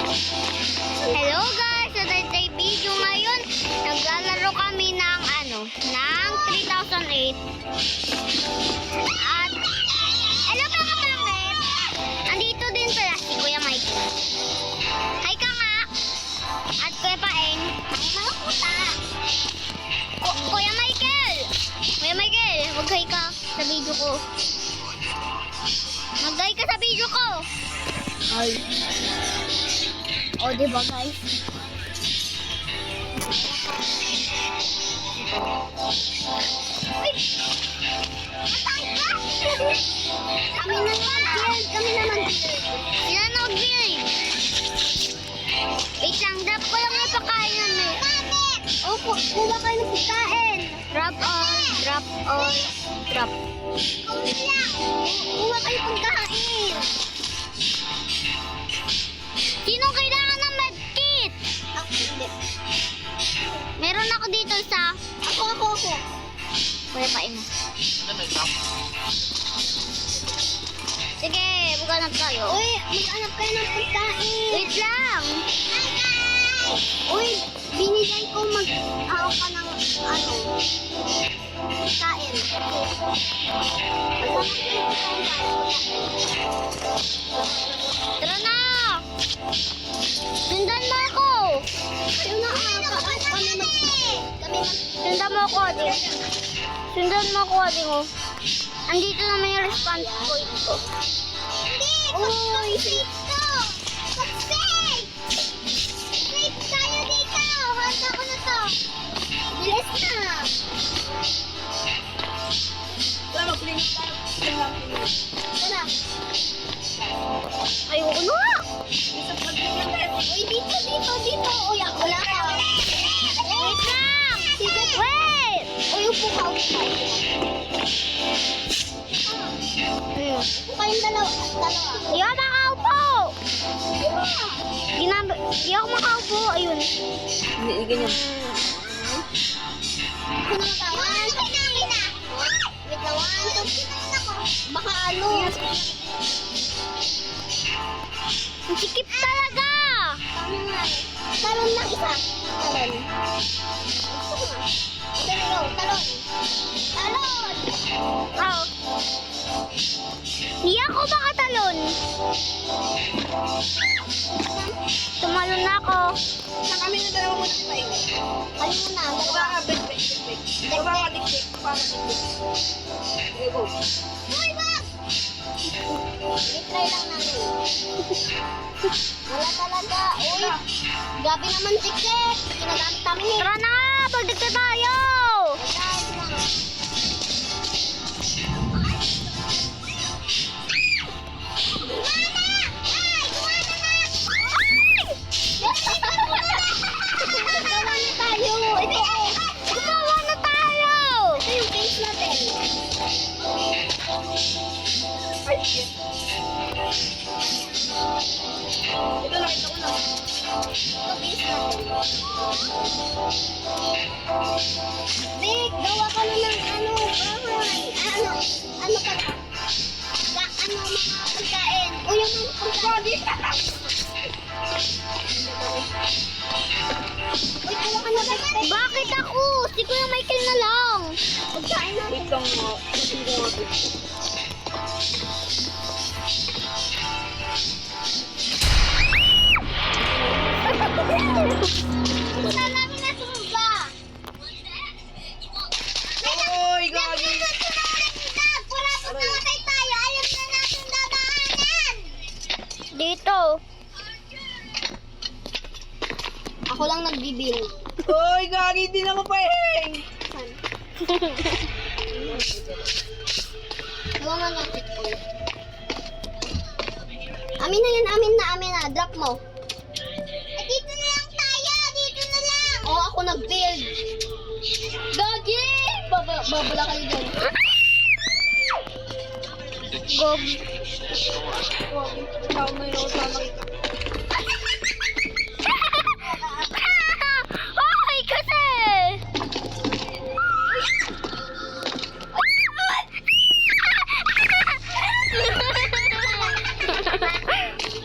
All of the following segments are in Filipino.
Hello guys! So today video ngayon, naglalaro kami ng ng 3008. At, hello mga kapangit! Andito din pala si Kuya Michael. Hi ka nga! At Kuya Paeng. Ang mga puta! Kuya Michael! Kuya Michael, mag-hi ka sa video ko. Mag-hi ka sa video ko! Ay. O, diba guys? Uy! Matay ka! Kami naman build. Sila nag-build. Wait lang, drop ko lang yung pagkain namin. Opo, kuha kayo ng pagkain. Drop all, drop all, drop. Kuha kayo pagkain. Sinong kailangan ng medkit? Ako hindi. Meron ako dito isa. Ako. Kuya Paeng. Sige, maghanap tayo. Uy, maghanap kayo ng pagkain. Wait lang. Hi guys! Uy, binigay ko mag-aw ka ng pagkain. Tara na! Sundan mo ako! Sundan mo ako, ate. Sundan mo ako, ate mo. Andito naman yung response point ko. Uy! Safe tayo dito! Handa ko na to! Bilis na! Tara, mag-finish tayo. Tara! Ayoko na! Uy, dito! Uy, wala ka! Wait lang! Wait! Uy, upo ka. Upo kayong dalawa. Di ako makaupo! Di ako makaupo. Ayun. Hindi, ganyan. Wait lang, baka ang sikip talaga! Talon lang isa. Talon. Oh. Hindi ako makatalon. Tumalon na ako. Saan kami na dalawa muna tayo? Kali mo na. Baba ka, big. Baba ka, dik-dik. Okay, go. Uy, wag! I-try lang namin. Wala talaga. Uy, gabi naman sikip. Ginagamit namin eh. Tara na! Pagdagta tayo! Ito lang, ito ko lang. Vic, gawa ka na ng bahay. Ano pa? Mga pagkain. O yung mga pagkain. Uy, gawa ka na ba? Bakit ako? Si Kuya Michael na lang. Pagkain natin. Wait lang nga. Hindi ko nga. Wala namin nasuga. Oy, gagi! Wala pa namatay tayo. Alam na natin dadaanan. Dito. Ako lang nagbibil. Oy, gagi! Hindi na mapahing! Gawa nga ng checkpoint. Amin na. Drop mo. Dito na lang tayo. Dito na lang. Oo, ako nag-build. Gagi! Babala kayo dyan. Gob. Tao mo yun ako sa makita. Ay, kasi!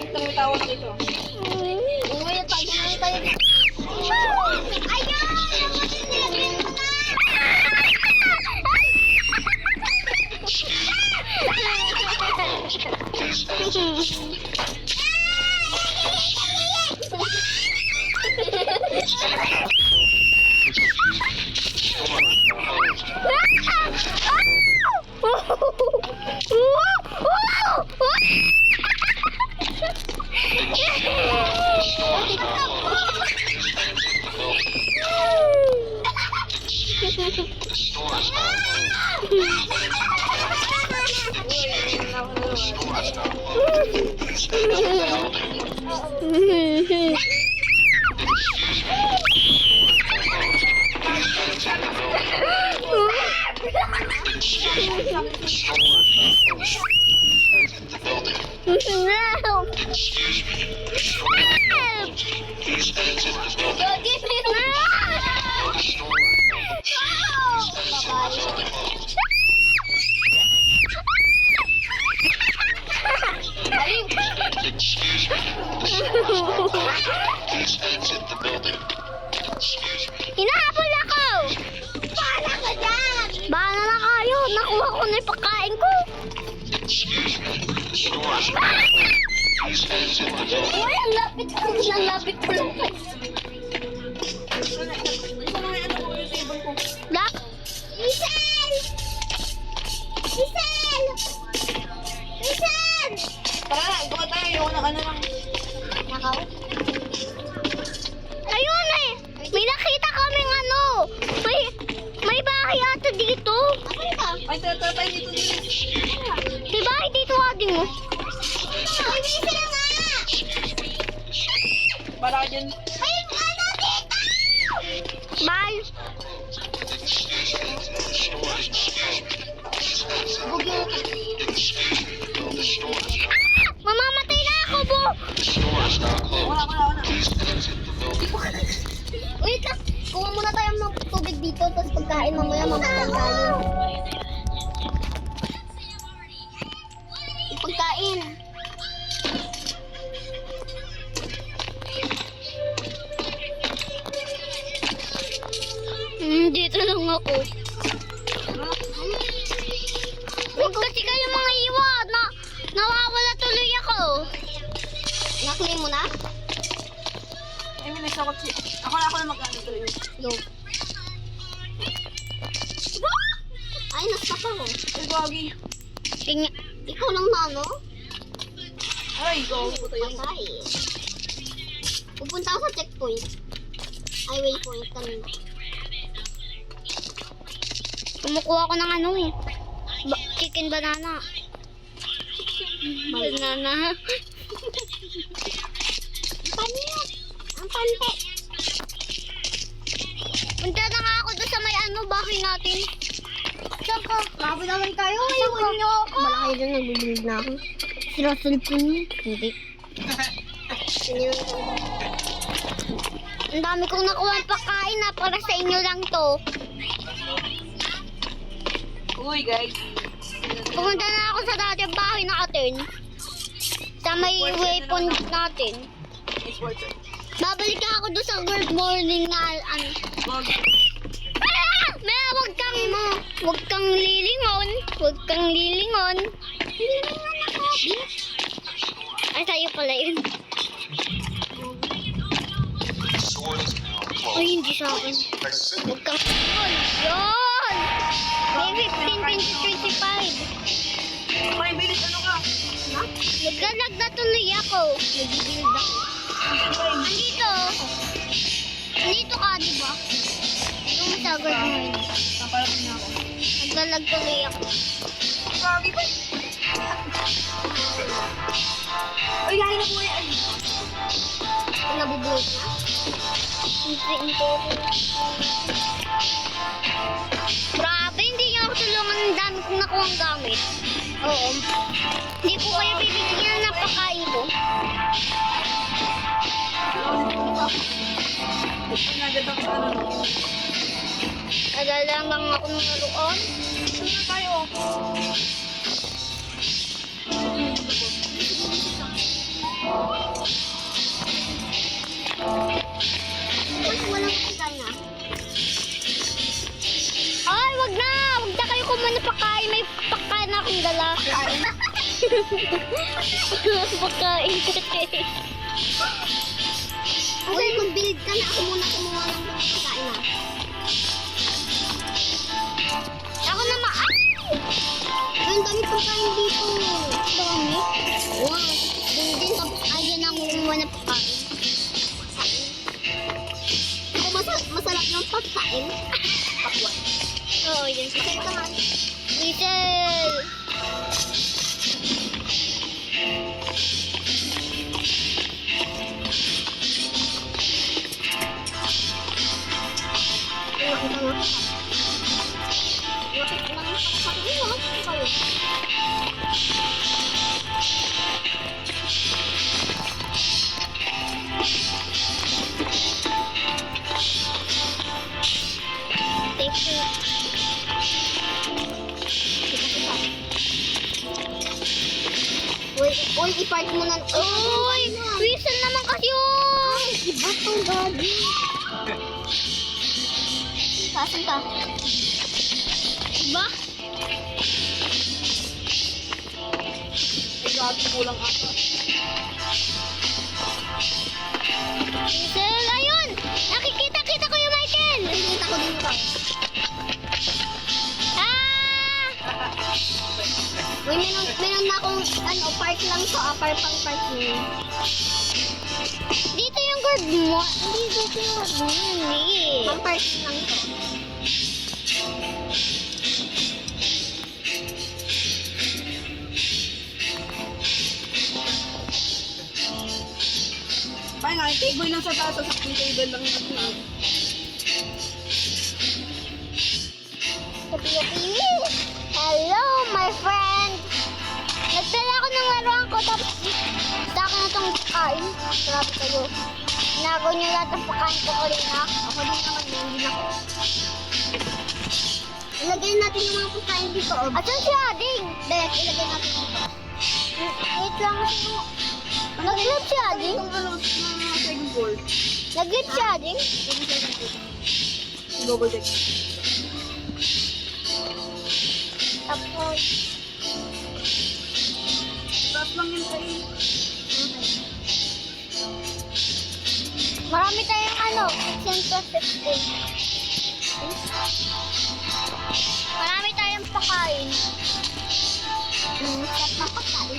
Ito may tawag dito. Hinahabol ako! Bahala ka dyan! Bahala na kayo! Nakuha ko na yung pagkain ko! Uy, ang lapit ko! Ang lapit ko lang! Lap! Giselle! Giselle! Giselle! Tara, gawa tayo. Ayoko ng ano lang. Nakaw? Ayun eh! May nakita kaming ano! May bahay ata dito! Ay, tara tayo dito. Diba? Dito ka din mo. Ay, may sila nga! Para ka dyan. Ay, ano dito? Bye! Mamamatay na ako, Bo! Wala. Wait lang! Kuha muna tayo ng tubig dito, tapos pagkain mamaya mamatay tayo. Pagkain! Dito lang ako. Huwag kasi kayo mga iwan. Nawawala tuloy ako. Nakli mo na? Ay, may nagsakot siya. Ako na mag-ano tuloy. Go. Ay, nasa pa ko. Ay, gagi. Ikaw lang na, no? Ay, go. Puto yung... Patay. Pupunta ako sa checkpoint. Ay, waypoint kanina. Kumukuha ko ng ano eh. Chicken banana. Banana. Panit. Ang pante. Punta na nga ako doon sa may ano, bahay natin. Saan ka? Labi naman tayo. Iwan niyo ako. Malaki doon, nagbibilig na ako. Si Russell po niya. Hindi. Ang dami kong nakuha ng pagkain na para sa inyo lang to. Uy, guys. Pumunta na ako sa dating bahay natin. Sa may waypoint natin. It's worth it. Babalik ako doon sa good morning na ano. Gagi. Maya, wag kang lilingon. Wag kang lilingon. Lilingon ako, bitch. Ay, sa'yo pala yun. Ay, hindi sa akin. Wag kang yun. May 15, 20, 25. Ay, bilis, ano ka? Ha? Naglalag na tuloy ako. Nagbibuild ako. Andito. Andito ka, di ba? Yung sa good morning. Napalapin niya ako. Naglalag tuloy ako. Gagi ba? Ay, gagi na po yan. Nabubuhay na. Grabe, hindi niyo ako tulungan. Ang dami kong nakuha ang gamit. Oo. Hindi ko kaya bibigyan ng pagkain ko. Nagad ako sa ano. Nagala lang ako ng naroon. Ano na tayo? pakain. May pakain na akong dala. Pakain kasi. Uy, mag-build ka na. Ako muna kumuha ng pagkain na. Ako naman. Ay, ang dami pagkain dito. Dami. Wow. Doon din, tapos ayan ang kumuha ng pagkain. Ako masarap ng pagkain. Pakwan. Oo, yun. Kasi ka nga. Diesel. Take it. Uy, i-park mo na. Uy! Whistle naman kasi yun! Iba to, gagi. Saan ka? Diba? Ay, gagi, kulang ata. Whistle! Ayun! Nakikita ko yung Michael! Nakikita ko din ito. Ah! Uy, meron na akong, park lang to, park niyo. Dito yung guard mo. Hindi dito yung guard mo. Hindi. Pang park lang to. Kaya nga, table lang sa taas, sa table lang yung Hello, my friend! Nagdala ako ng laruan ko, tapos sa akin na itong pagkain. Grabe kayo. Nagaw niyo lahat ng pagkain ko kanina. Ako din naman, hindi na ako. Ilagay natin yung mga pagkain dito. Oh. Asan si Ading? Dek, ilagay natin dito. Wait lang kasi mo. Nag-live si Ading? Itong ano, mga second floor. Nag-live si Ading? Double deck. Tapos, Tapos lang yun kayo. marami tayong ano, 616. Marami tayong pakain. Sarap na pagkain.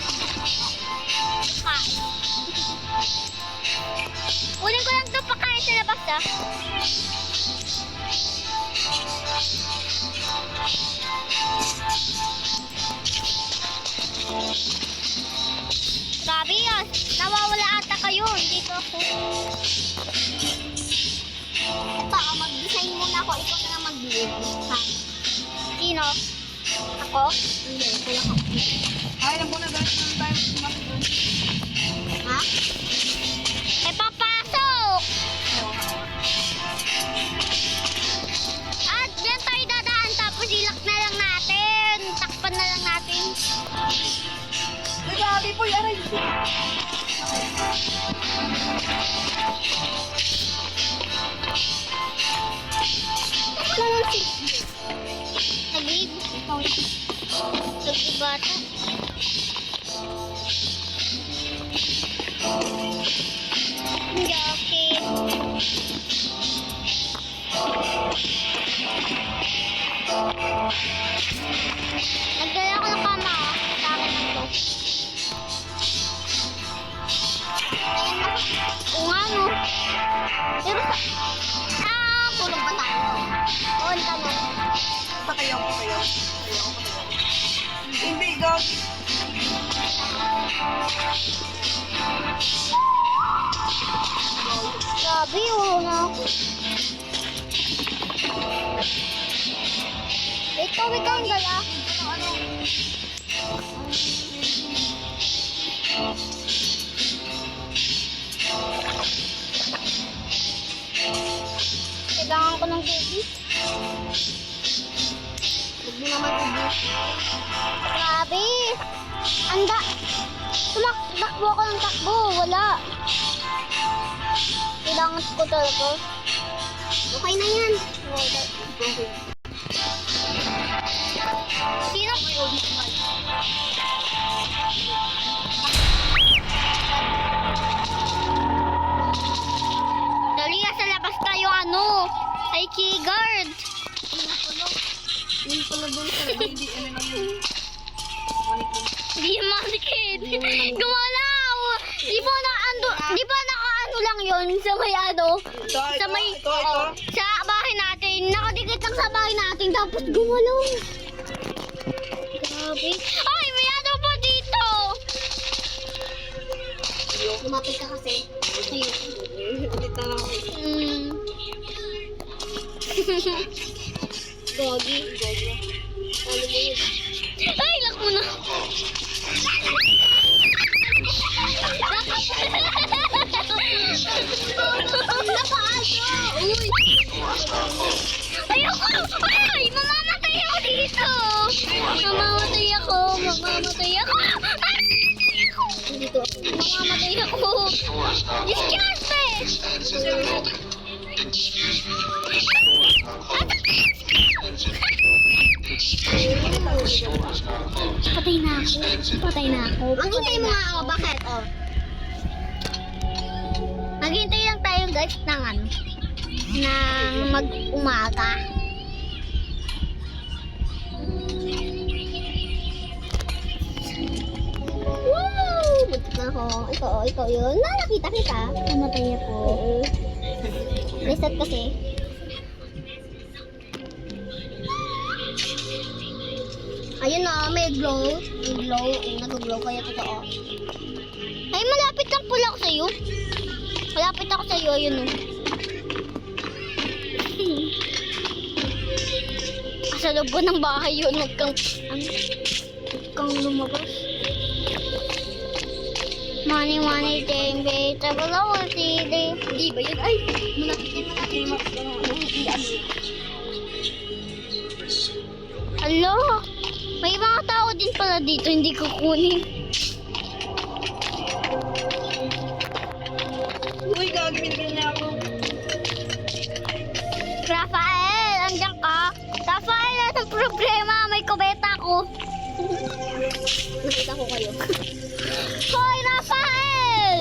Pakain. Kunin ko lang ito pakain sa labas ah. Grabe yun. Nawawala ata kayo. Dito ako. Ito, mag-design muna ako. Ikaw na lang mag-build. Ha? Sino? Ako? Hindi, kaya ako. Ay, lang muna guys, ng time sumasin. Ha? Eh, papasok! At dyan tayo dadaan. Tapos ilak na lang natin. Takpan na lang natin. Ay, gabi po, aray. Ano lang si... Nag-leave. Nag-iba ito. Jacket. Nagdala ako ng kama ah. Sa akin lang to. Ayan na. Oo nga no. Pero sa... tulog ba tayo? Oo, tanong. Patayaw. Hindi, gabi. Grabe, oo na ako. Ikaw ang dala. Kailangan ko ng tubig. Huwag mo naman ubus. Grabe! Anda! Tumakbo ako ng takbo. Wala. Kailangan ko talaga. Okay na yan. Wala. Okay. Sino? Dali nga sa labas tayo ano. Ay, key guard. Yung pala doon sa Hindi, ano lang yun. Mannequin. Di mannequin. Gumalaw. Di ba naka-ano lang yun sa may ano? Ito, Sa may, ito. sa bahay natin. Nakadikit lang sa bahay natin. Tapos gumalaw. Grabe. Ay, may ano pa dito. lumapit ka kasi. Ayun. Dito lang ako. Gogi. Ano mo yun? Ay, lak mo na. Uy! Ayoko! Ay! Mamamatay ako dito! Mamamatay ako! Mamamatay ako! Ay! Dito. Mamamatay ako! Excuse me! Patay na ako. Patay na ako. Ang hintay mo nga ako. Bakit? Oh. Maghintay lang tayo guys ng ano, ng mag-umaga. Woo! Buti na ako. Ikaw yun. Nakita kita. Namatay ako. Reset kasi. Ayun na, may glow. May glow. Nag-glow kaya totoo. Ay, malapit lang pula ako sa'yo. Malapit ako sa'yo, ayun o. Sa loob ko ng bahay yun, huwag kang lumabas. Money, money, day, vegetable, all day. Hindi ba yun? Ay! Malapit yan, malapit. Hello? May mga tao din pala dito, hindi ko kunin. Uy, gagi, binigyan niya ako. Rafael, andyan ka? Rafael, anong problema? May kubeta ko. Nakita ko kayo. Hoy, Rafael!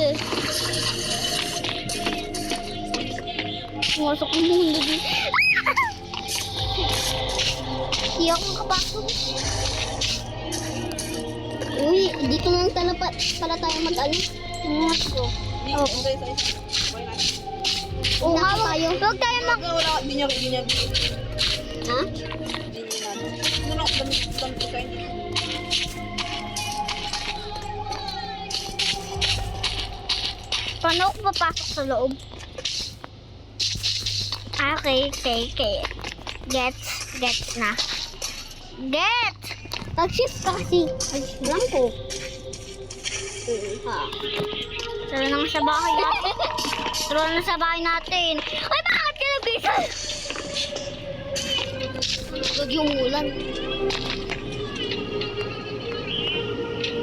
Pumasok ang mundo din. Hindi ako makapasok. Uy, dito lang pala tayo mag-ano. Pumasok. Hindi, okay, okay. Okay na. Oo nga, tayo. huwag tayo mag... Wala, hindi niya. Ha? Hindi niya. Ano lang, damit ko kayo. Paano ako papasok sa loob? Okay. Gets na. Get! Pag-shift ka kasi. Blanco. Ha? Tara na sa bahay natin. Tara na sa bahay natin. Ay, bakit ka nag-bisa? Huwag yung ulan.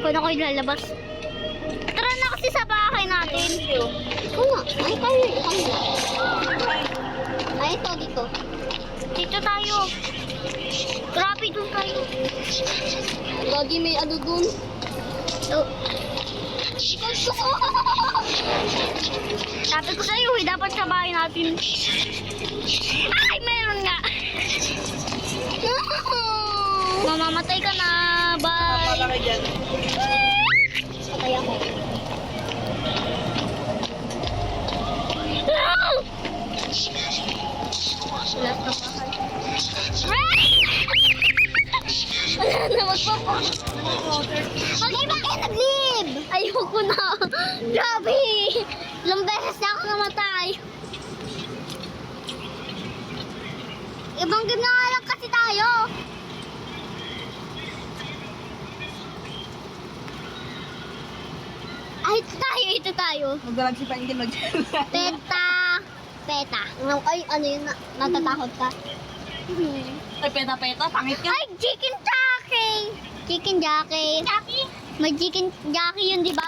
Paano ko ilalabas? Tara na kasi sa bahay natin. Oo nga. Ay, tayo. Ay, ito dito. Dito tayo. Grabe doon tayo. Gagi, may ano dun. Oh. Sabi ko sa'yo, dapat sa bahay natin. Ay, meron nga. Mamamatay ka na. Bye. Wala kayo dyan. Patay ako. No! Wala sa bahay. Wala na, magpapag. Mag-iba kayo nag-live! Ayoko na. Grabe. Ilang beses na ako namatay. Ibang game na nga lang kasi tayo. Ay, ito tayo. Magdalag si Paingin Peta. Ay, ano yun? Natatakot ka? Ay, peta, pangit ka. Ay, chicken jockey! Chicken jockey. May chicken jockey yun, di ba?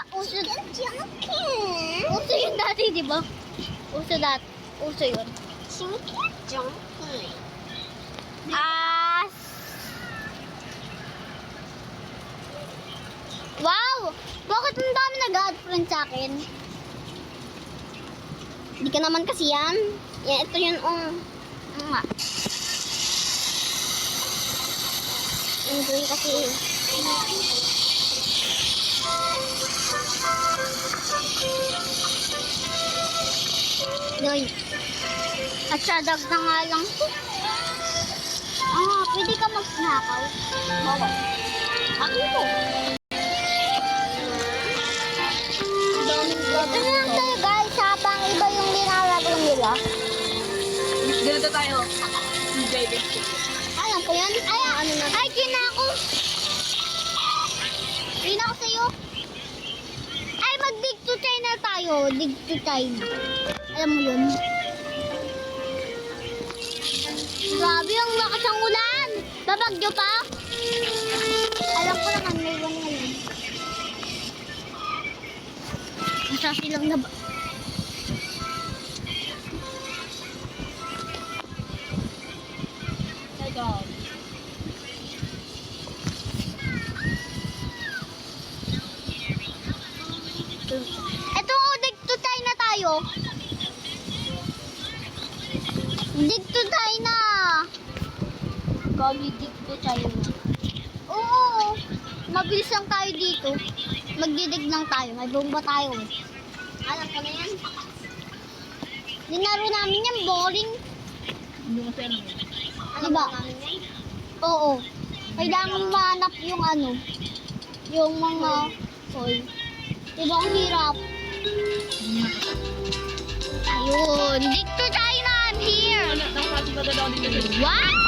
Uso yun dati, di ba? Uso yun. Chicken junkie. Wow! Bakit ang dami nag-add friend sa akin? Hindi ka naman kasi yan. Yan, ito yun, nga. Enjoy kasi. Yoy. At sadag na nga lang to. Pwede ka magnakaw. Bawa. Akin to. Ito na lang tayo guys, habang iba yung nilalaro nila. Ganito tayo. Baby. Alam ko yan. Ay, kinako. Kinako sa'yo. Ay, mag-dig to China tayo. Dig to China. Alam mo yun? Grabe, ang lakas ng ulan. Babagyo pa. Alam ko naman, may ulan ngayon. Masasi lang na ba? Ito. Eto, dig to China tayo. Dig to China. Gagi dig to tayo. Oo. Mabilis lang tayo dito. Magdidig lang tayo. May bomba tayo. Alam ko na yan. Dinaro namin yan. Boring. Hindi mo sa'yo. Alam Diba? ko namin yan. Oo. Kailangan mahanap yung yung mga toy. Diba ang hirap? Ayun. Dig to China. I'm here. Nakapati ka daw dito. Wow!